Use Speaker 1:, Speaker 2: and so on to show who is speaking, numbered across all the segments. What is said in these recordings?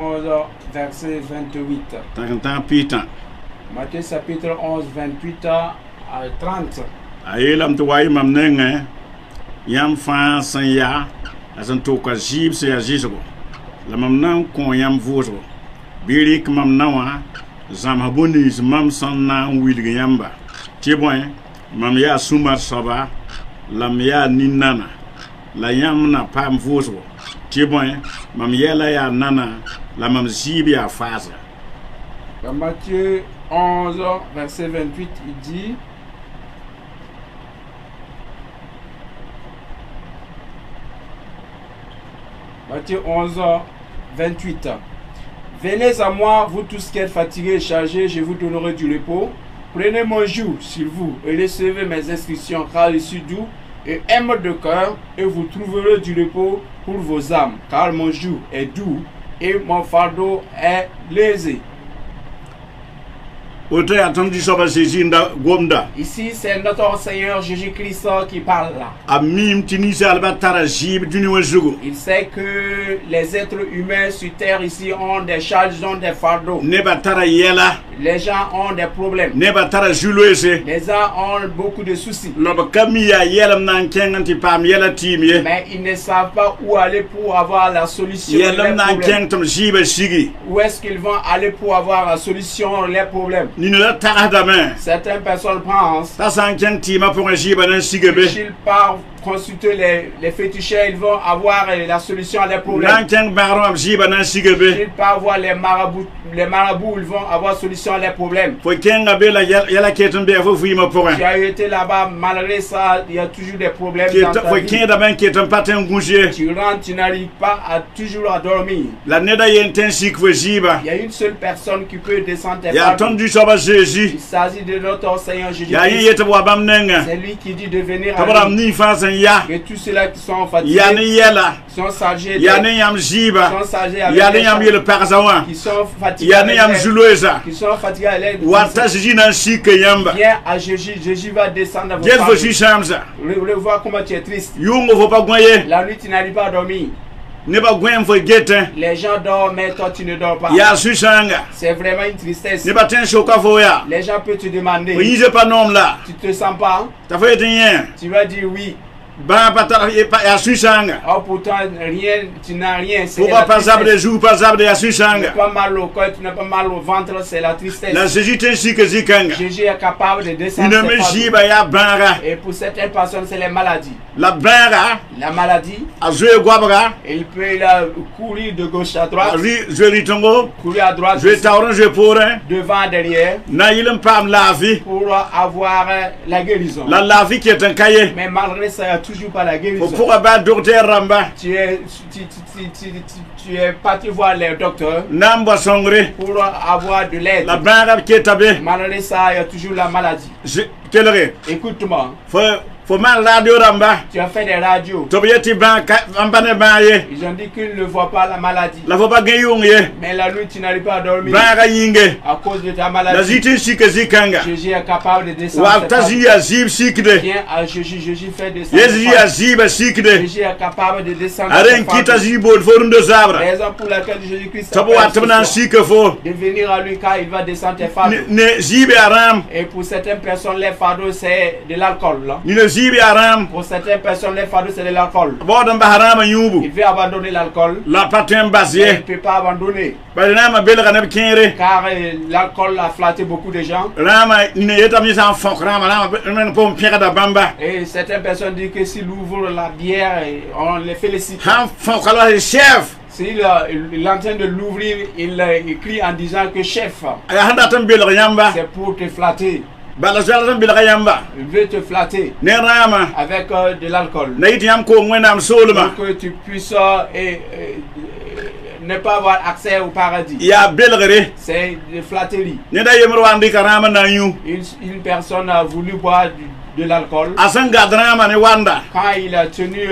Speaker 1: 11, verset 28. Matthieu chapitre 11, 28 à 30.
Speaker 2: Ayelam to wai mam nenge yam fa san ya asan to ka jib se ajiso la mam nan kon yam vozo birik mam nawa zam haboni mam san na wilga yamba tibon mam ya sumar saba lam ya ninana la yam na pam vozo tibon mam yela ya nana la mam jib ya faza.
Speaker 1: Dans Matthieu 11, verset 28, il dit: Matthieu 11, 28. Venez à moi, vous tous qui êtes fatigués et chargés, je vous donnerai du repos. Prenez mon joug sur vous et recevez mes instructions, car je suis doux et aime de cœur, et vous trouverez du repos pour vos âmes, car mon joug est doux et mon fardeau est léger. Ici, c'est notre Seigneur Jésus-Christ qui parle là. Il sait que les êtres humains sur terre ici ont des charges, ont des fardeaux. Les gens ont des problèmes. Les gens ont beaucoup de soucis. Mais ils ne savent pas où aller pour avoir la solution. Où est-ce qu'ils vont aller pour avoir la solution les problèmes? Certaines personnes pensent qu'ils partent consulter les féticheurs, ils vont avoir la solution à leurs problèmes. Ils partent voir les marabouts, ils vont avoir solution à leurs problèmes. Tu as été là-bas, malgré ça, il y a toujours des problèmes dans ta vie. Tu rentres, tu n'arrives pas à toujours à dormir. Il y a une seule personne qui peut descendre tes fardeaux. Il s'agit de notre Seigneur Jésus-Christ. C'est lui qui dit de venir à lui. Et tous ceux-là qui sont fatigués, qui sont chargés, qui sont chargés avec qui sont fatigués, qui sont fatigués à l'aide. Viens à Jésus, Jésus va descendre à vos familles. Revois comment tu es triste. La nuit tu n'arrives pas à dormir. Les gens dorment, mais toi tu ne dors pas. C'est vraiment une tristesse. Les gens peuvent te demander: tu te sens pas? Tu vas dire oui. Oh, pourtant rien, tu n'as rien. Tu n'as pas mal au cœur, tu n'as pas mal au ventre, c'est la tristesse. Jésus est capable de descendre. Et pour certaines personnes, c'est les maladies. La maladie, il peut courir de gauche à droite, courir à droite, devant, derrière, pour avoir la guérison. Mais malgré ça, il n'y a toujours pas la guérison. Tu es parti voir les docteurs pour avoir de l'aide. Malgré ça, il y a toujours la maladie. Écoute-moi. Tu as fait des radios. Ils ont dit qu'ils ne voient pas la maladie. Mais la nuit, tu n'arrives pas à dormir à cause de ta maladie. Jésus est capable de descendre. Viens à Jésus, Jésus fait descendre. Jésus est capable de descendre. Raison pour laquelle Jésus-Christ de venir à lui, car il va descendre tes fardeaux. Et pour certaines personnes, les fardeaux, c'est de l'alcool. Pour certaines personnes, les fardeaux, c'est de l'alcool. Il veut abandonner l'alcool. Il ne peut pas abandonner. Car l'alcool a flatté beaucoup de gens. Et certaines personnes disent que s'il ouvre la bière, on les félicite. S'il est en train de l'ouvrir, il crie en disant que chef, c'est pour te flatter. Il veut te flatter avec de l'alcool pour que tu puisses ne pas avoir accès au paradis. C'est de flatterie. Une personne a voulu boire de l'alcool. Quand il a tenu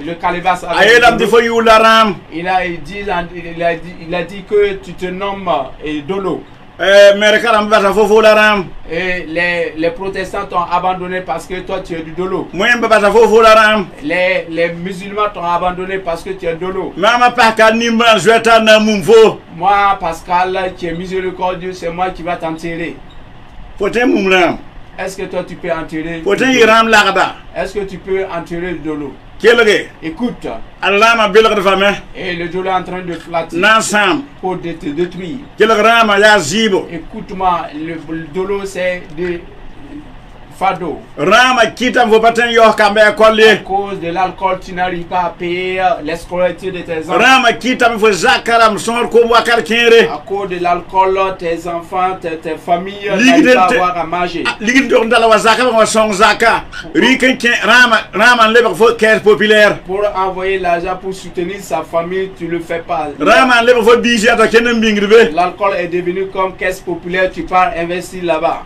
Speaker 1: le calebasse avec il a dit que tu te nommes Dolo. Et les protestants t'ont abandonné parce que toi tu es du dolo. Les musulmans t'ont abandonné parce que tu es dolo. Moi, Pascal, qui est miséricordieux, c'est moi qui va t'enterrer. Est-ce que toi tu peux enterrer? Est-ce que tu peux enterrer le dolo? Écoute. Et le dolo est en train de flatter pour te détruire. Écoute-moi, le dolo c'est de fado. À cause de l'alcool, tu n'arrives pas à payer l'escolarité de tes enfants. À cause de l'alcool, tes enfants, tes familles n'arrivent pas à avoir à manger. Pour envoyer l'argent pour soutenir sa famille, tu ne le fais pas. L'alcool est devenu comme caisse populaire, tu pars investir là-bas.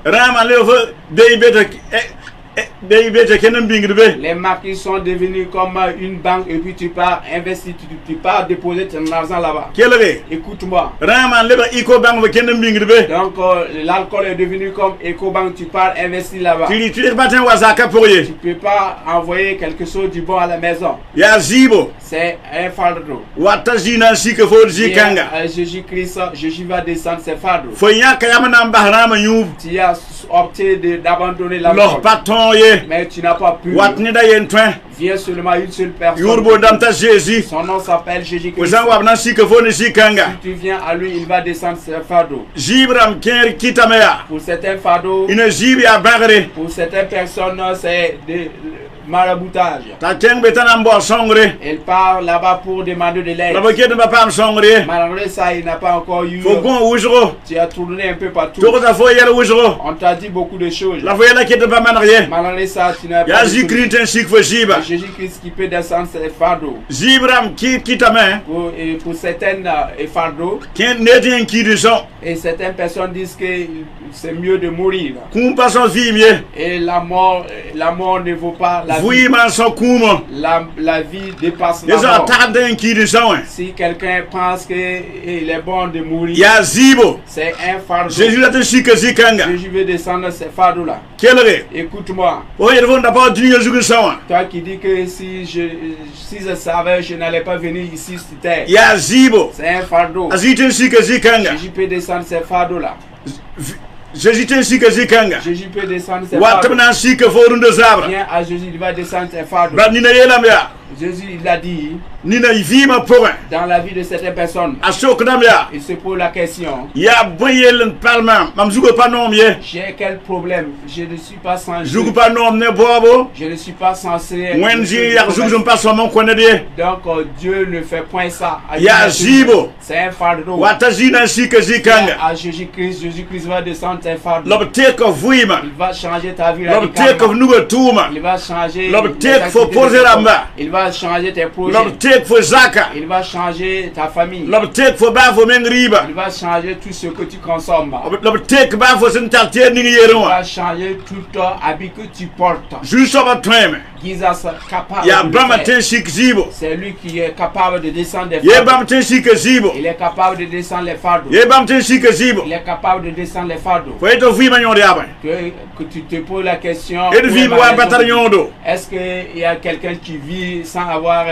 Speaker 1: Les marques sont devenus comme une banque et puis tu pars investir, tu pars déposer ton argent là-bas. Écoute-moi. Donc l'alcool est devenu comme EcoBank, tu pars investir là-bas. Tu ne peux pas envoyer quelque chose du bon à la maison. C'est un fardeau. Jésus-Christ, Jésus va descendre ses fardeaux. Tu as opté d'abandonner l'alcool. Mais tu n'as pas pu. Viens seulement une seule personne. Son nom s'appelle Jésus-Christ. Si tu viens à lui, il va descendre ses fardeaux. Pour certains fardeaux, pour certaines personnes, c'est de maraboutage. Elle part là-bas pour demander de l'aide. Malgré ça, il n'a pas encore eu. Tu as tourné un peu partout. On t'a dit beaucoup de choses. Malgré ça, tu n'as pas. Jésus-Christ qui peut descendre ses fardeaux. Pour certaines fardeaux. Et certaines personnes disent que c'est mieux de mourir. Et la mort ne vaut pas la vie. La vie dépasse la mort. Si quelqu'un pense qu'il est bon de mourir, c'est un fardeau. Jésus veut descendre ces fardeaux-là. Écoute-moi. Toi qui dis que si je savais, je n'allais pas venir ici sur terre. C'est un fardeau. Jésus peut descendre ces fardeaux-là. Jésus peut descendre ses fardeaux. Viens à Jésus, il va descendre ses fardeaux. Jésus, il a dit, dans la vie de certaines personnes, il se pose la question, j'ai quel problème? Je ne suis pas censé. Je ne suis pas censé. Donc Dieu ne fait point ça. C'est un fardeau. À Jésus-Christ, Jésus-Christ va descendre ses fardeaux. Il va changer ta vie radicalement. Il va changer il va changer tes projets. Il va changer ta famille. Il va changer tout ce que tu consommes. Il va changer tout habit que tu portes. C'est lui qui est capable de descendre des fardeaux. Il est capable de descendre les fardeaux. Il est capable de descendre les fardeaux. Que tu te poses la question, est-ce qu'il y a quelqu'un qui vit sans avoir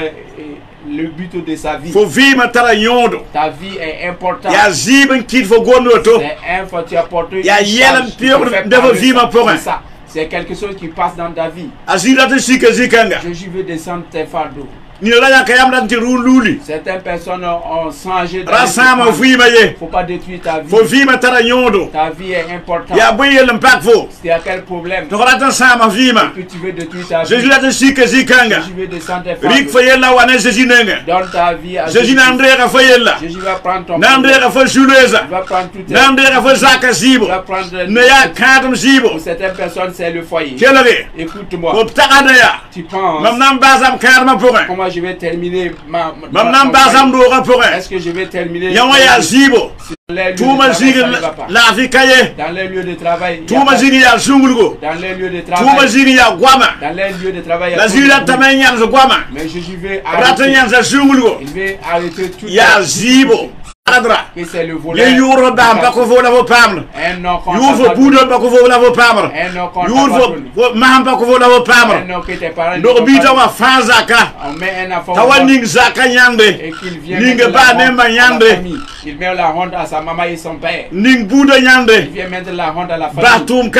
Speaker 1: le but de sa vie? Ta vie est importante. C'est un faut tu apporter ça. C'est quelque chose qui passe dans ta vie. Jésus veut descendre tes fardeaux. Certaines personnes ont changé de vie. Il ne faut pas détruire ta vie. Ta vie est importante. C'est à quel problème? Et puis tu veux détruire ta vie. Jésus veut descendre tes fardeaux. Donne ta vie à Jésus. Jésus va prendre ton problème. Il va prendre tout tes il va prendre pour certaines personnes, c'est le foyer. Écoute-moi. Tu penses comment je vais terminer est-ce que je vais terminer dans les lieux de travail? Dans les lieux de travail. Mais Jésus veut arrêter tout. que c'est le voleur.
Speaker 2: Un non
Speaker 1: que tes parents on met un enfant et qu'il vient mettre la honte à la famille. Il met la honte à sa maman et son père. Il vient mettre la honte à la famille. Il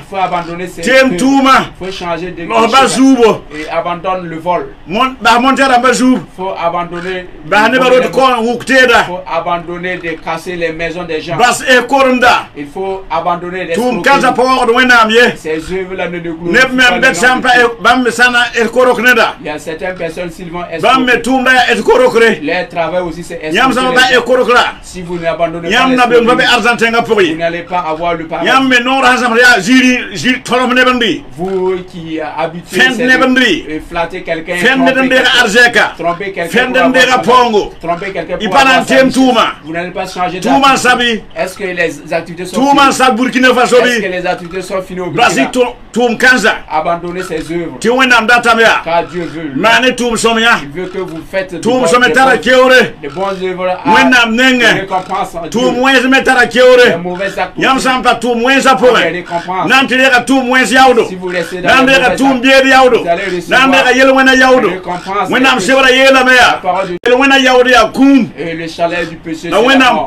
Speaker 1: faut abandonner ses trucs. Il faut changer de et abandonne le vol. Il faut abandonner de casser les maisons des gens. Il faut abandonner ces œuvres-là ne glorifient pas. Il y a certaines personnes, s'ils vont escroquer, leur travail aussi c'est escroquer. Si vous n'abandonnez pas vous n'allez pas avoir le paradis. Vous qui habituez à flatter quelqu'un, tromper quelqu'un pour avoir vous n'allez pas changer d'activité. Est-ce que les activités sont finies? Est-ce que les activités sont finies au Burkina? Abandonnez ces œuvres. Car Dieu veut. Il veut que vous faites de bonnes œuvres à récompense. Les mauvais actes récompense. Si vous restez dans les mauvais actes, vous allez recevoir récompense. Et le chalet du péché, c'est la mort.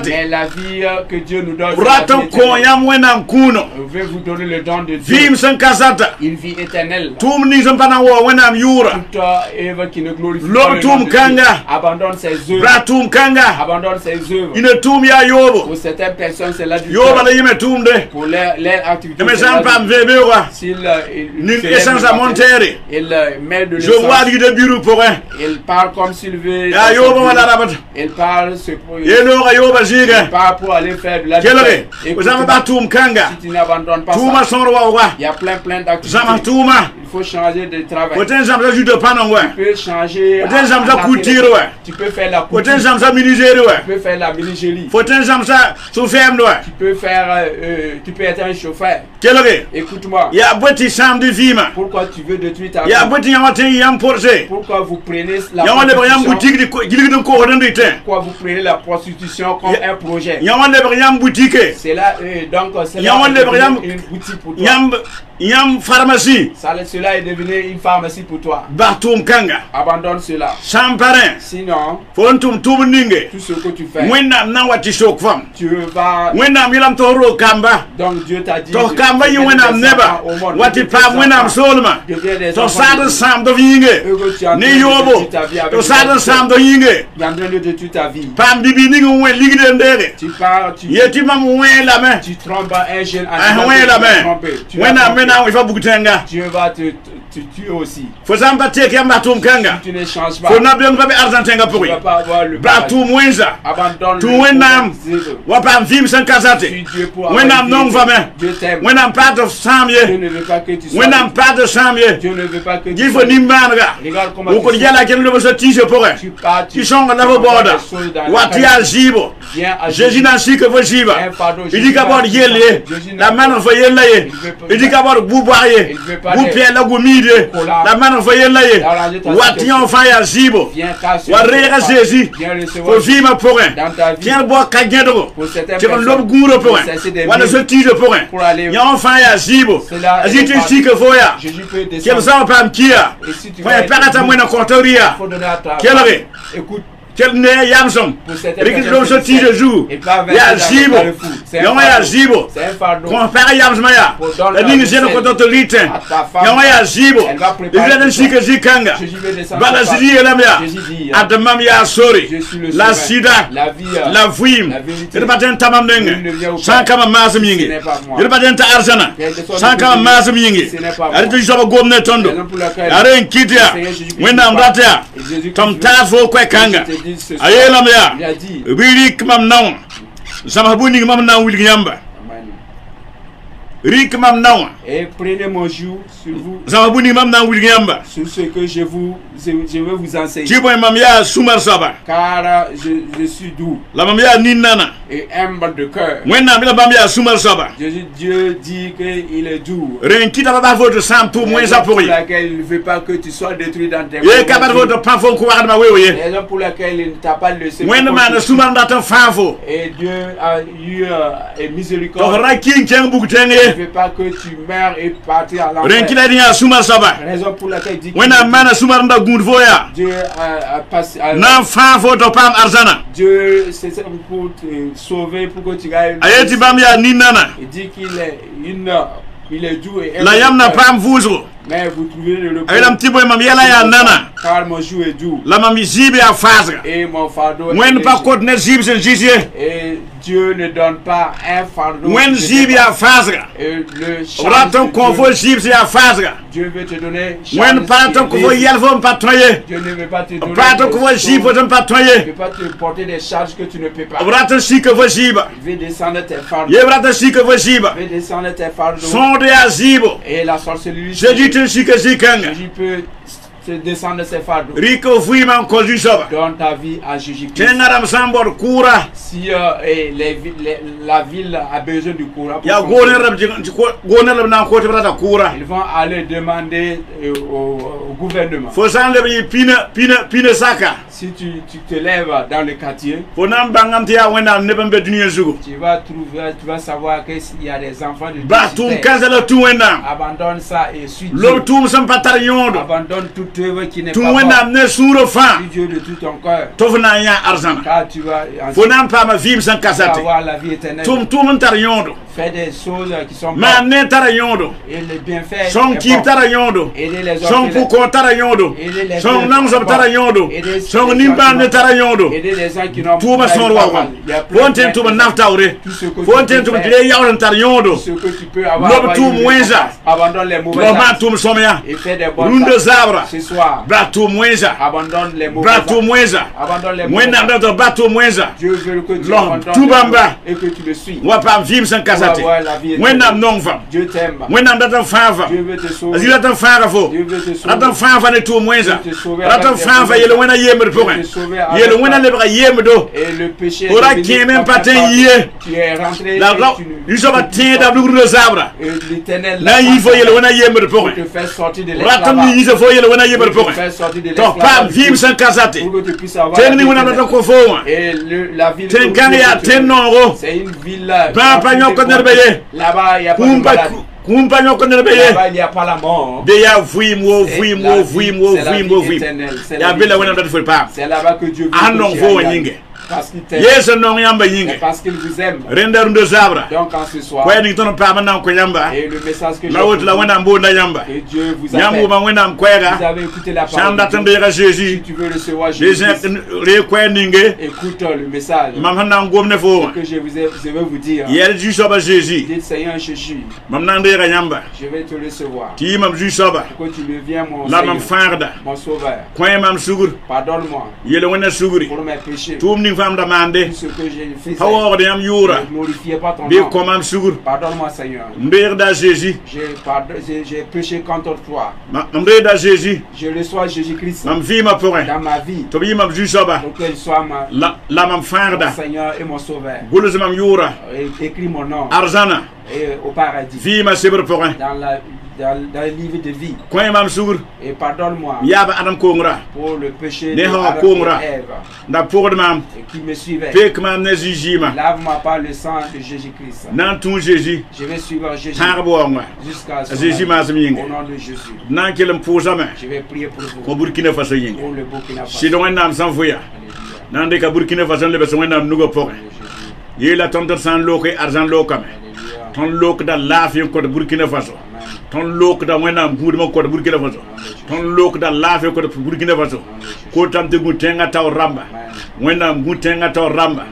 Speaker 1: Mais la vie que Dieu nous donne, veut vous donner le don de Dieu. Une vie éternelle. Toute œuvre qui ne glorifie pas le nom de Dieu. Abandonne ses œuvres. Abandonne ses œuvres. Pour certaines personnes, c'est là du temps. Pour leur activité, s'il met de l'essence, il parle comme s'il veut. Il parle pour aller faire de la vie. Si tu n'abandonnes pas ça, il y a plein d'activités. Il faut changer de travail. Tu peux changer. Tu peux faire la couture. Tu peux faire la menuiserie. Tu peux être un chauffeur. Écoute-moi. Pourquoi tu veux détruire ta vie? Pourquoi vous prenez la pourquoi vous prenez la prostitution comme un projet? C'est là donc c'est là une boutique pour toi. Cela est devenu une pharmacie pour toi. Abandonne cela. Sinon, tout ce que tu fais, tu vas. Donc Dieu t'a dit ta vie. Tu pars, tu trompes un jeune Dieu va te tuer aussi.
Speaker 2: Tu
Speaker 1: ne changes pas. Tu ne vas pas avoir le paradis. Abandonne le Dieu pour avoir Dieu t'aime. Dieu ne veut pas que tu sois. Dieu ne veut pas que tu sois. Regarde comment tu pars. Tu Jésus n'a su que vous jiva. Il dit qu'abord yelle, la main en voyait là. Il dit qu'abord vous boyez, vous payez la goumide, la main en voyait là. Wati en faille à jibo. Warrera Jésus, faut vivre pour un. Tiens bois kagendo. Tu vas l'homme gourou pour un. Voilà ce tige pour un. Y'a en faille à jibo. Azit ici que voya. Quels sont pas m'kia? Voyez pas à ta moine en comptoria. Quelle heure? Écoute. Quel n'est Yamson? Récupérons ce petit de jour. Il y a Zibo. Il y a Zibo. Compare Yamsmaya. La ligne de l'autorité. Il y a Zibo. Il y a un chic Zikanga. Balazili et la mère. Adamamia Sori. La Sida. La Vim. Il n'y a pas d'un Tamameng. Sans Kamamazmingi. Il n'y a pas d'un Tarzana. Sans Kamamazmingi. Arrête de jouer au Gomne Tondo. Arrête Kidia. Wendam Ratia. Tom Tafo Kwekanga. Ayela mea Rik mam nawa Zamabuni mam nawa Williamba Rik mam nawa et prenez mon jour sur vous
Speaker 2: Zamabuni mam nawa Williamba
Speaker 1: sur ce que je vais vous enseigner
Speaker 2: Jibo mamia Sumar Saba
Speaker 1: car je suis doux
Speaker 2: la mamia Ninana
Speaker 1: et humble de cœur. Dieu dit qu'il est doux. Pour laquelle il ne veut pas que tu sois détruit dans tes raison pour laquelle il ne t'a pas laissé. Et Dieu a eu miséricorde. Il ne veut pas que tu meurs et partir à l'enfer. Raison pour laquelle il dit que Dieu a passé à Dieu c'est pour te sauver, pour que tu gagnes. Il dit qu'il est doux et mais vous trouvez le repos. Car mon joug est doux. Et mon fardeau est léger. Et Dieu ne donne pas un fardeau. Et le Dieu veut te donner Dieu ne veut pas te donner ne veut pas te porter des charges que tu ne peux pas. Il veut descendre tes fardeaux. Il veut descendre tes fardeaux. Et la sorcellerie Jésus peut te descendre ses fardeaux. Donne ta vie à Jésus-Christ. Si la ville a besoin du courant, ils vont aller demander au gouvernement. Si tu te lèves dans le quartier, tu vas savoir qu'il y a des enfants de Dieu. Abandonne ça et suis Dieu. Abandonne toute œuvre qui n'est pas bonne. Suis Dieu de tout ton cœur. Car tu vas avoir la vie éternelle. Fais des choses qui sont bonnes. Et les bienfaits sont bons. Aider les autres. Aider les gens qui n'ont pas. Tout ce que tu peux avoir. Abandonne les mauvais actes et fais des bonnes actes. Ce soir, abandonne les mauvais actes. Abandonne les mauvais actes. Dieu veut que tu abandonnes et que tu le suis. Dieu t'aime. Dieu veut te sauver. Dieu veut te sauver. Et le péché tu es rentré et l'éternel te fait sortir de l'esclavage. Pour que tu puisses avoir la vie. Et la ville c'est une ville là-bas il n'y a pas de maladie. Là-bas, il n'y a pas la mort. C'est là-bas que Dieu veut. Parce qu'il t'aime. Parce qu'il vous aime. Donc en ce soir, et le message que j'ai que Dieu vous appelle. Vous avez écouté la parole de Dieu. Si tu veux recevoir Jésus, écoute le message. Ce que je vais vous dire. Dites Seigneur Jésus, je vais te recevoir. Que tu deviens mon Seigneur, mon sauveur. Pardonne-moi pour mes péchés. Tout ce que j'ai fait, ne glorifiez pas ton nom. Pardonne-moi Seigneur. J'ai péché contre toi. Je reçois Jésus-Christ dans ma vie. Pour qu'il soit mon Seigneur et mon sauveur. Écris mon nom et au paradis. Dans le livre de vie. Et pardonne-moi pour le péché de Adam et Ève qui me suivait. Lave-moi par le sang de Jésus-Christ. Je vais suivre Jésus jusqu'à ce moment. Au nom de Jésus. Je vais prier pour vous. Pour le Burkina Faso.
Speaker 2: Ton lok da lafin ko Burkina Faso. Ton lok da wena nguduma ko Burkina Faso. Ton lok da lafin ko Burkina Faso. Ko tam te gutenga taw ramba. Wena ngutenga taw ramba.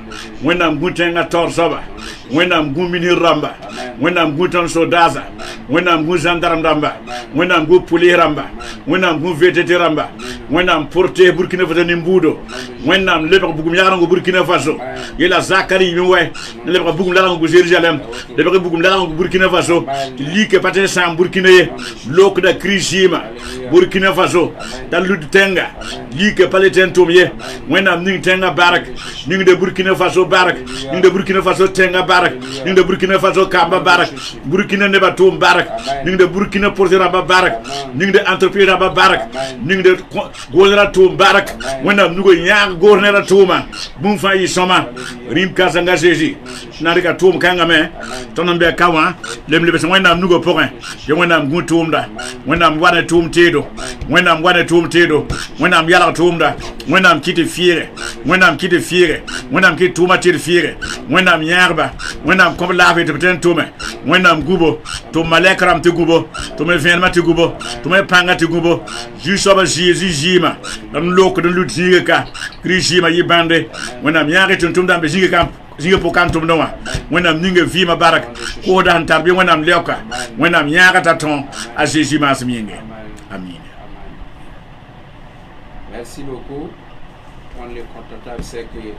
Speaker 2: Wena ngutenga taw soba. Wena ngumini ramba. Wena ngutan sodaza. Wena nguzandaram ramba. Wena ngupuli ramba. Wena nguvete ramba. wẽnnaam porte Burkina Faso nimbuudo wẽnnaam lebg bugum yagrãngo Burkina Faso yela Zakari yẽ wɛ ne lebg bugum larãngo Jérusalem lebg bugum larãngo Burkina Faso tɩ like pa tɩ sãam Burkina ye lokda Krishima Burkina Faso t'a lud tẽnga like pa le tẽn tʋʋm ye wẽnnaam ning tẽngã bark ningde Burkina Faso bark ningde Burkina Faso tẽngã bark ningde Burkina Faso kamba bark Burkina neba tʋʋm bark ningde Burkina porte rãmba bark ningde entreprise rãmba bark ningde goornera tʋʋm bark wẽnnaam nugo yãag goornera tʋʋma bũmb fãa yɩ sõma rĩm kãsengã Zeezi na rɩka tʋʋm kãngame tõnd n bɩ ka wã lebs wẽnnaam nugo pʋgẽ tɩ wẽnnaam gũ tʋʋmda wẽnnaam wa ne tʋʋm teedo wẽnnaam wa ne tʋʋm teedo wẽnnaam yalg tʋʋmda wẽnnaam kɩ tɩ fɩɩge wẽnnaam kɩ tɩ fɩɩge wẽnnaam kɩ tʋʋma tɩ d fɩɩge wẽnnaam yãagba wẽnnaam kõb laafɩ tɩ b tẽn tʋme wẽnnaam gubo tʋm malɛk rãmb tɩ gubo tʋm vẽenemã tɩ gubo tʋm pãnga tɩ gubo zu-soaba Zeezi zɩɩmã n lokd n lud zĩige ka Kiristɩɩmã yɩ bãnde wẽnnaam yãag tɩ n tʋmda n be zĩige pʋkan tʋmdẽ wã wẽnnaam ninge vɩɩmã bark koosda sẽn tar bɩ wẽnnaam lɛoka wẽnnaam yãaga t'a tõog a Zeezi maasem yĩnge amin.
Speaker 1: Merci beaucoup. On les contacte avec ce que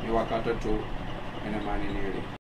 Speaker 1: nous avons